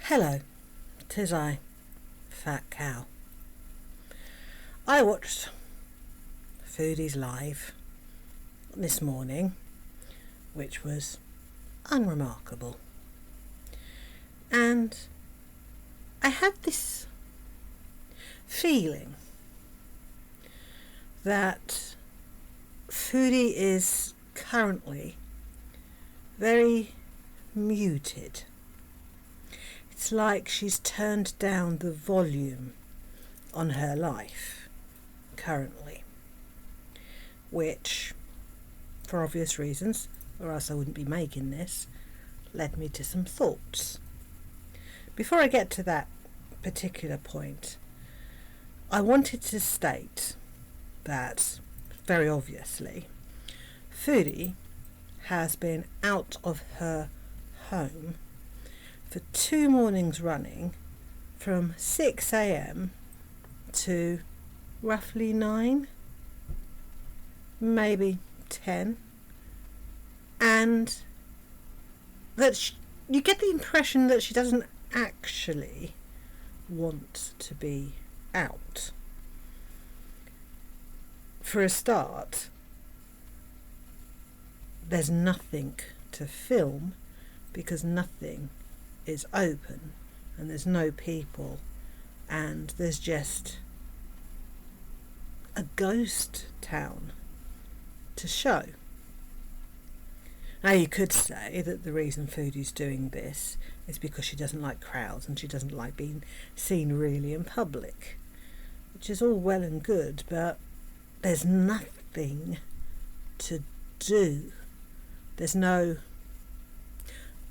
Hello, 'tis I, Fat Cow. I watched Foodies live this morning, which was unremarkable. And I had this feeling that Foodie is currently very muted. It's like she's turned down the volume on her life currently, which, for obvious reasons, or else I wouldn't be making this, led me to some thoughts. Before I get to that particular point, I wanted to state that, very obviously, Foodie has been out of her home for 2 mornings running from 6 a.m. to roughly 9, maybe 10, and that you get the impression that she doesn't actually want to be out. For a start, there's nothing to film because nothing is open and there's no people and there's just a ghost town to show. Now you could say that the reason Foodie's doing this is because she doesn't like crowds and she doesn't like being seen really in public, which is all well and good, but there's nothing to do. There's no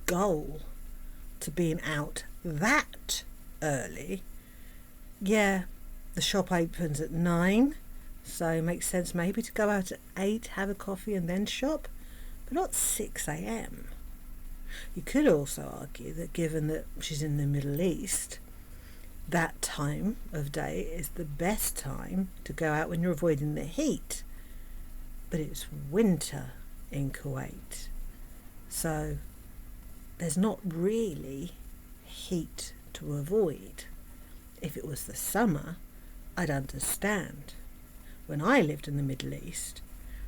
goal to being out that early. Yeah, the shop opens at 9, so it makes sense maybe to go out at 8, have a coffee and then shop, but not 6 a.m. You could also argue that given that she's in the Middle East, that time of day is the best time to go out when you're avoiding the heat. But it's winter in Kuwait, so there's not really heat to avoid. If it was the summer, I'd understand. When I lived in the Middle East,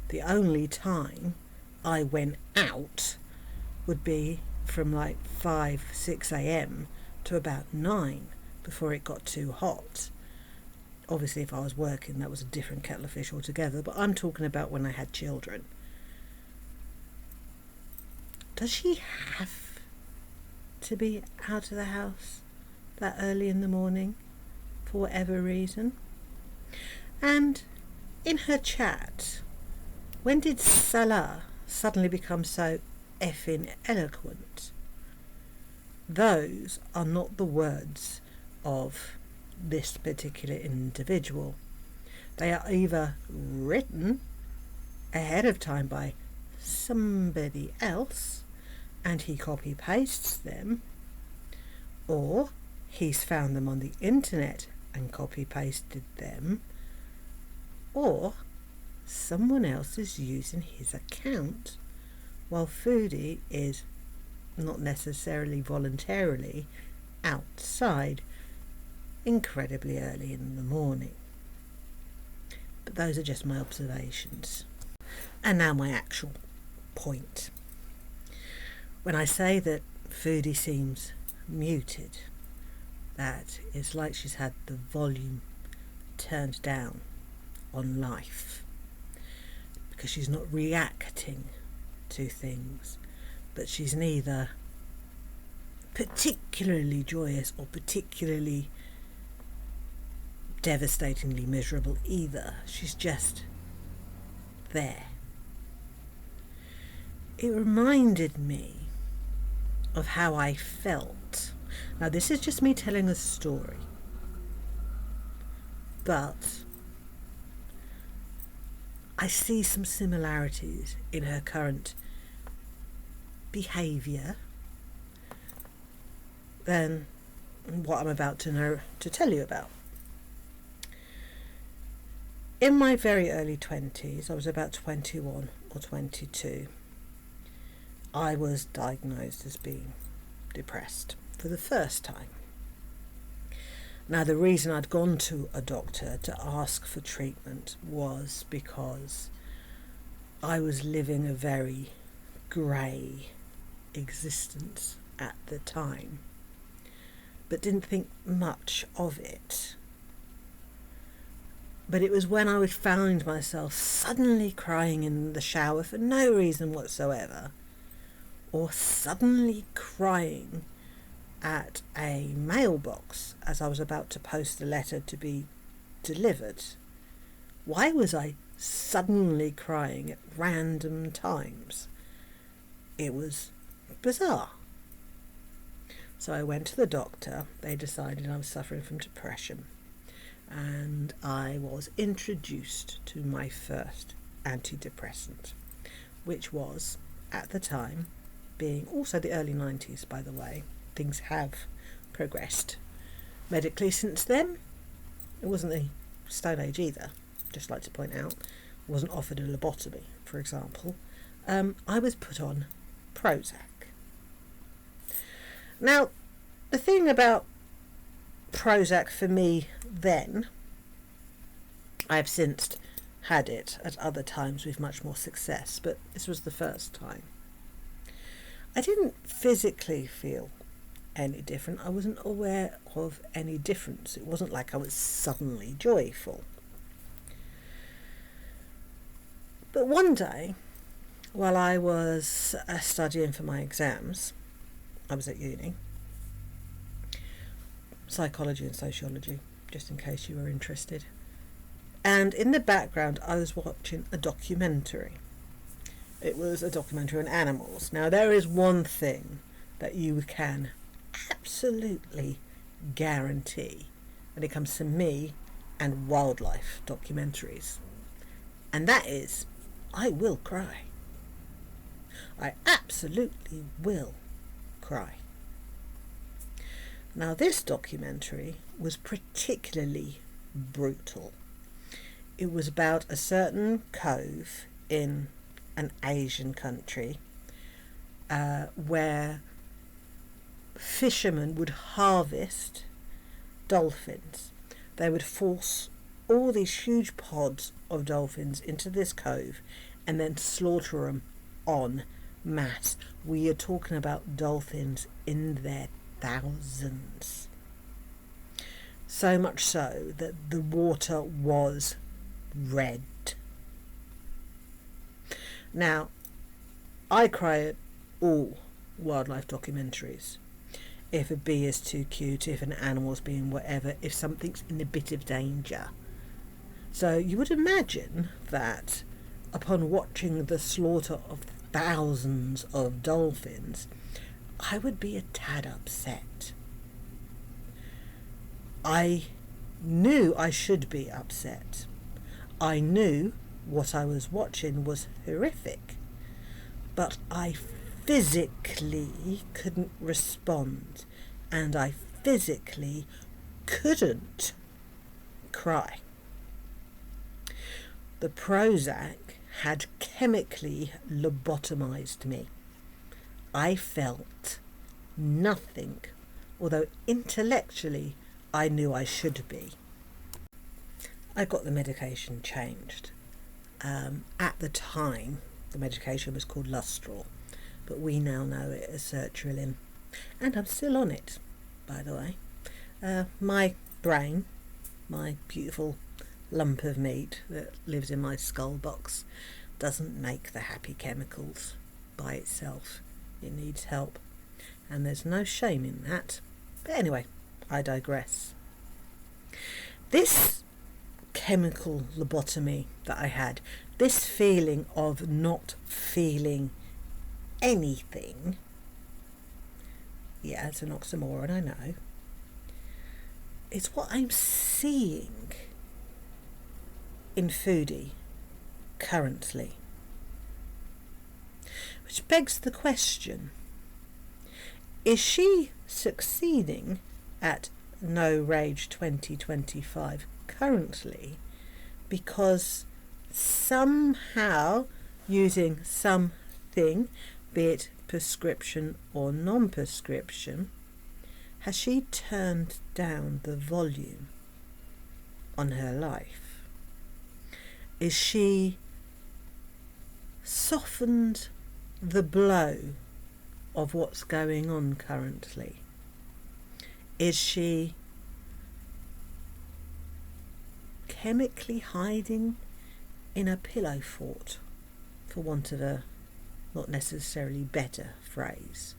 the only time I went out would be from like 5, 6 a.m. to about 9 before it got too hot. Obviously, if I was working, that was a different kettle of fish altogether, but I'm talking about when I had children. Does she have to be out of the house that early in the morning for whatever reason? And in her chat, when did Salah suddenly become so effing eloquent? Those are not the words of this particular individual. They are either written ahead of time by somebody else and he copy pastes them, or he's found them on the internet and copy pasted them, or someone else is using his account while Foodie is not necessarily voluntarily outside incredibly early in the morning. But those are just my observations. And now my actual point. When I say that Foodie seems muted, that it's like she's had the volume turned down on life because she's not reacting to things, but she's neither particularly joyous or particularly devastatingly miserable either. She's just there. It reminded me of how I felt. Now this is just me telling a story, but I see some similarities in her current behaviour than what I'm about to tell you about. In my very early 20s, I was about 21 or 22, I was diagnosed as being depressed. for the first time. Now, the reason I'd gone to a doctor to ask for treatment was because I was living a very grey existence at the time, but didn't think much of it. But it was when I would find myself suddenly crying in the shower for no reason whatsoever, or suddenly crying at a mailbox as I was about to post a letter to be delivered. Why was I suddenly crying at random times? It was bizarre. So I went to the doctor. They decided I was suffering from depression, and I was introduced to my first antidepressant, which was, at the time, being also the early 90s, by the way. Things have progressed medically since then. It wasn't the Stone Age either, just like to point out. I wasn't offered a lobotomy, for example. I was put on Prozac. Now, the thing about Prozac for me then, I've since had it at other times with much more success, but this was the first time. I didn't physically feel any different. I wasn't aware of any difference. It wasn't like I was suddenly joyful. But one day, while I was studying for my exams, I was at uni, psychology and sociology, just in case you were interested, and in the background I was watching a documentary. It was a documentary on animals. Now, there is one thing that you can absolutely guarantee when it comes to me and wildlife documentaries, and that is I will cry. I absolutely will cry. Now, this documentary was particularly brutal. It was about a certain cove in an Asian country where fishermen would harvest dolphins. They would force all these huge pods of dolphins into this cove and then slaughter them en masse. We are talking about dolphins in their thousands. So much so that the water was red. Now, I cry at all wildlife documentaries. If a bee is too cute, if an animal's being whatever, if something's in a bit of danger. So you would imagine that upon watching the slaughter of thousands of dolphins, I would be a tad upset. I knew I should be upset. I knew what I was watching was horrific, but I physically couldn't respond, and I physically couldn't cry. The Prozac had chemically lobotomized me. I felt nothing, although intellectually I knew I should be. I got the medication changed. At the time, the medication was called Lustrol, but we now know it as sertraline, and I'm still on it, by the way. My brain, my beautiful lump of meat that lives in my skull box, doesn't make the happy chemicals by itself. It needs help, and there's no shame in that. But anyway, I digress. This chemical lobotomy that I had, this feeling of not feeling anything, yeah, it's an oxymoron, I know. It's what I'm seeing in Foodie currently. Which begs the question, is she succeeding at No Rage 2025 currently because somehow using something, be it prescription or non-prescription, Has she turned down the volume on her life? Is she softened the blow of what's going on currently? Is she chemically hiding in a pillow fort, for want of a not necessarily better phrase?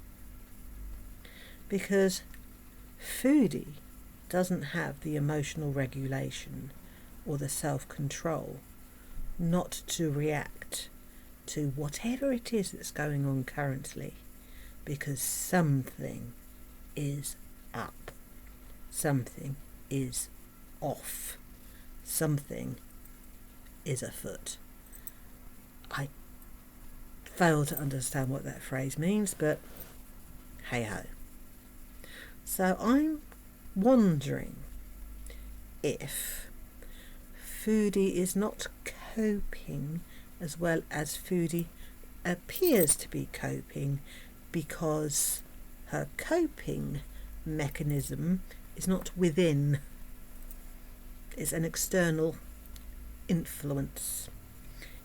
Because Foodie doesn't have the emotional regulation or the self-control not to react to whatever it is that's going on currently, because something is up, something is off, something is afoot. I fail to understand what that phrase means, but hey ho. So I'm wondering if Foodie is not coping as well as Foodie appears to be coping, because her coping mechanism is not within, it's an external influence.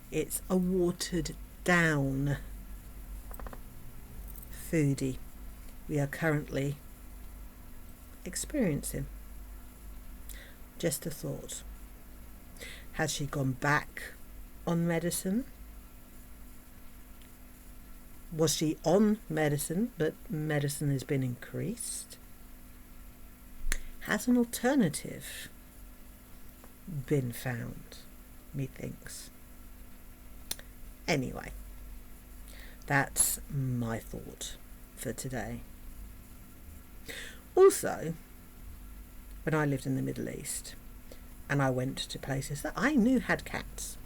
It's a watered down Foodie we are currently experiencing. Just a thought. Has she gone back on medicine? Was she on medicine, but medicine has been increased? Has an alternative been found, methinks? Anyway, that's my thought for today. Also, when I lived in the Middle East and I went to places that I knew had cats,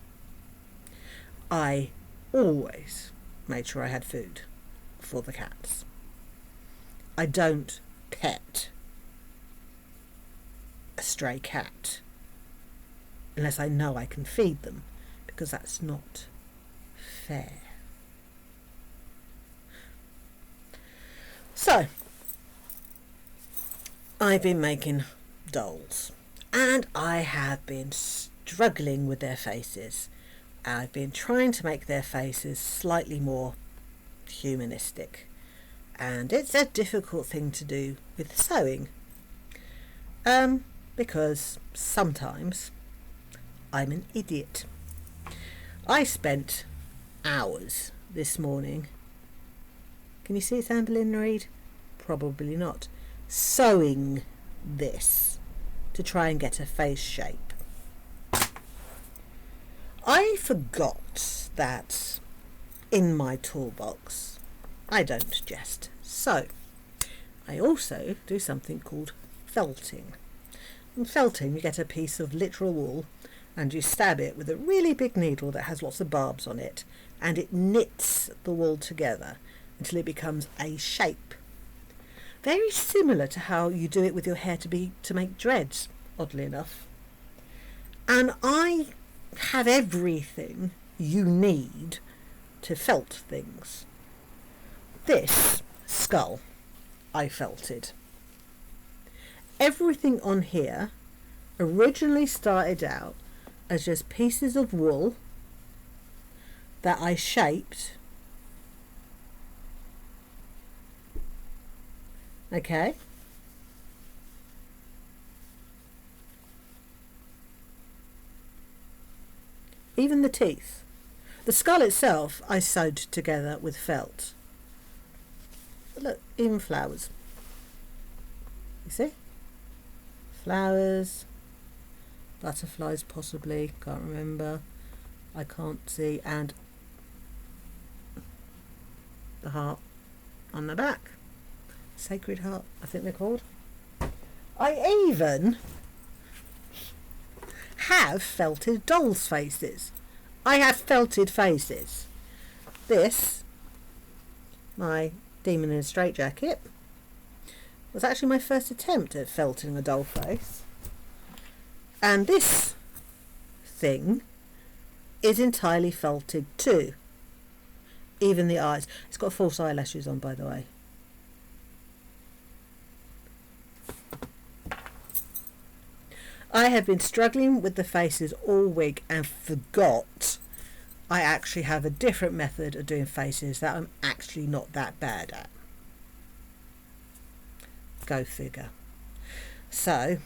I always made sure I had food for the cats. I don't pet a stray cat unless I know I can feed them, because that's not fair. So, I've been making dolls, and I have been struggling with their faces. I've been trying to make their faces slightly more humanistic, and it's a difficult thing to do with sewing, because sometimes I'm an idiot. I spent hours this morning, can you see it's Anne Boleyn Reid? Probably not, sewing this to try and get a face shape. I forgot that in my toolbox I don't just sew. I also do something called felting. In felting, you get a piece of literal wool and you stab it with a really big needle that has lots of barbs on it, and it knits the wool together until it becomes a shape. Very similar to how you do it with your hair to make dreads, oddly enough. And I have everything you need to felt things. This skull I felted. Everything on here originally started out as just pieces of wool that I shaped. Okay. Even the teeth. The skull itself I sewed together with felt. Look, even flowers. You see? Flowers, butterflies possibly, can't remember. I can't see, and the heart on the back. Sacred Heart, I think they're called. I even have felted dolls' faces. I have felted faces. This, my demon in a straitjacket, was actually my first attempt at felting a doll face. And this thing is entirely felted too. Even the eyes. It's got false eyelashes on, by the way. I have been struggling with the faces all week and forgot I actually have a different method of doing faces that I'm actually not that bad at. Go figure. So,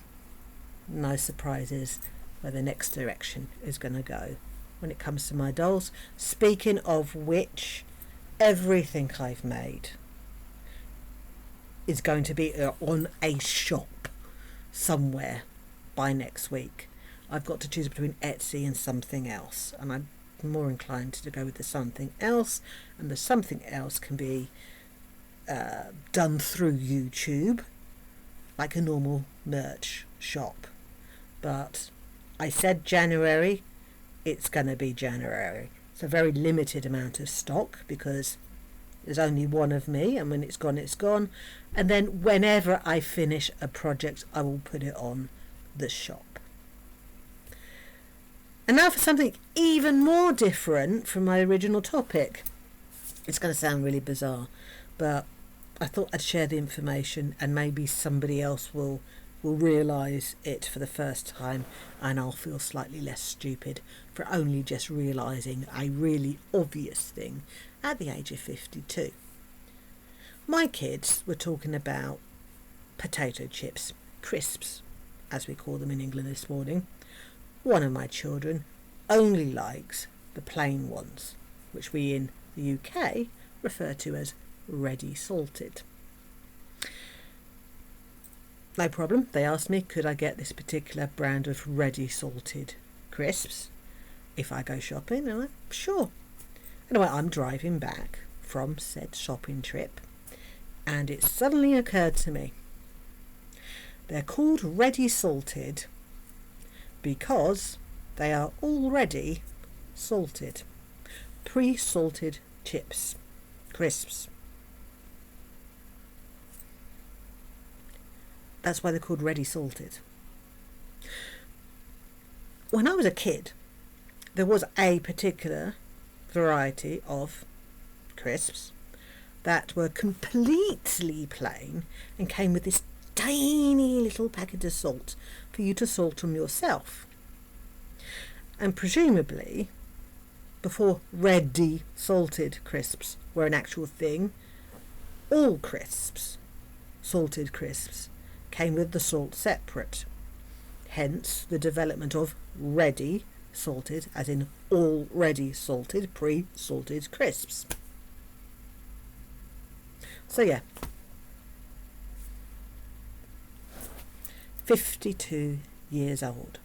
no surprises where the next direction is going to go when it comes to my dolls. Speaking of which, everything I've made is going to be on a shop somewhere by next week. I've got to choose between Etsy and something else, and I'm more inclined to go with the something else, and the something else can be done through YouTube like a normal merch shop. But I said January, it's going to be January. It's a very limited amount of stock because there's only one of me, and when it's gone, it's gone. And then whenever I finish a project, I will put it on the shop. And now for something even more different from my original topic. It's going to sound really bizarre, but I thought I'd share the information and maybe somebody else will realise it for the first time, and I'll feel slightly less stupid for only just realising a really obvious thing at the age of 52. My kids were talking about potato chips, crisps, as we call them in England this morning. One of my children only likes the plain ones, which we in the UK refer to as ready salted. No problem, they asked me could I get this particular brand of ready salted crisps if I go shopping, and I'm sure. Anyway, I'm driving back from said shopping trip, and it suddenly occurred to me they're called ready salted because they are already salted, pre-salted chips, crisps. That's why they're called ready salted. When I was a kid, there was a particular variety of crisps that were completely plain and came with this tiny little packet of salt for you to salt them yourself. And presumably, before ready salted crisps were an actual thing, all crisps, salted crisps, came with the salt separate. Hence the development of ready salted, as in already salted, pre-salted crisps. So yeah, 52 years old,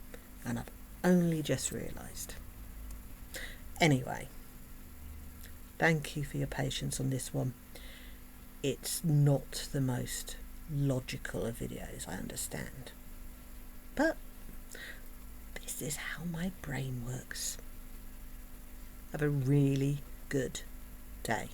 and I've only just realised. Anyway, thank you for your patience on this one. It's not the most logical of videos, I understand, but this is how my brain works. Have a really good day.